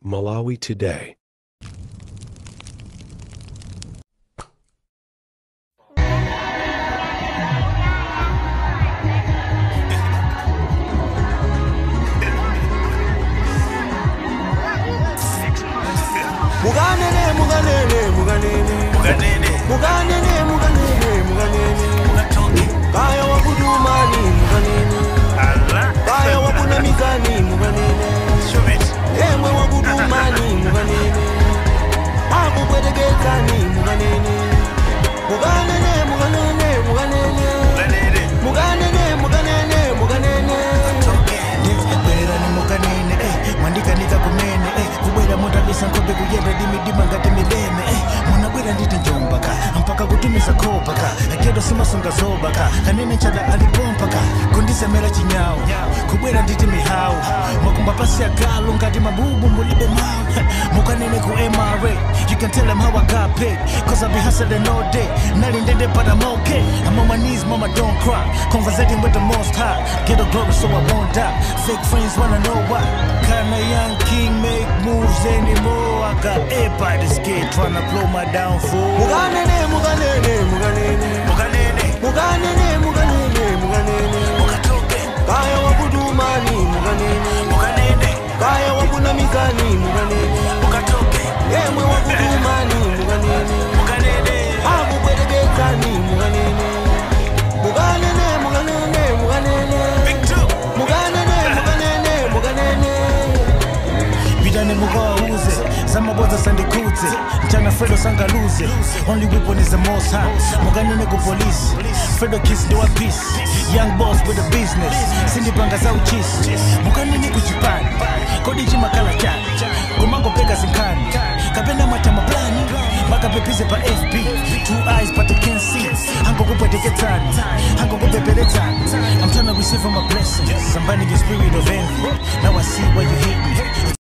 Malawi Today. Muganene, muganene, muganene, muganene, muganene, muganene, muganene, mugatoke. Kaya wakudumani, muganene. Allah. Kaya wakuna mizani, muganene. Shubit. Emwe wakudumani, muganene. Aku kwedegezani, muganene. Muganene, muganene, muganene, muganene, muganene, muganene, muganene. Mugatoke. Bera ni muganene, mwandika nika kumene, kubwera mutabisa nkobe kuyenda dimidima ngati mileme, munabwera nditi njombaka mpaka kutumiza kopaka akedo simasunga zobaka kanene nchada alipompaka kundisemera chinyawo kubwera nditi mihawu makumba pasi agalo ngati mabubu mulibe mawe mukanene ku MRA. You can tell them how I got paid, cause I be hustling all day. Nali ndende but I'm okay. I'm on my knees, mama don't cry. Conversating with the most high. Get a glory so I won't die. Fake friends wanna know why. Can a young king make moves anymore? I got everybody's scared trying to blow my downfall. Muganene, muganene, muganene, Muganene, muganene, muganene, muganene, mugatoke. kaya wakudumani, muganene. Muganene, Kaya wakuna mizani, muganene. mugatoke. Emwe wakudumani, muganene. Muganene, Aku kwedegezani, muganene. Muganene, muganene, muganene, Big Two. muganene, muganene, muganene. Bidane mugauze zamaboza sandikuze mchana Fredo sangaluze. Only weapon is the most high. Muganene ku police Fredo kiss do a peace. Young boss with a business sindi panga za uchisi. Muganene kuchipani kodi chimakala chani kumango peka sinkani kapenda matama plani maka pepize pa FB. Two eyes but they can't see. Hango kupweteketani hango kupepeletani. I'm trying to receive from my blessings. I'm binding your spirit of envy. Now I see why you hate me.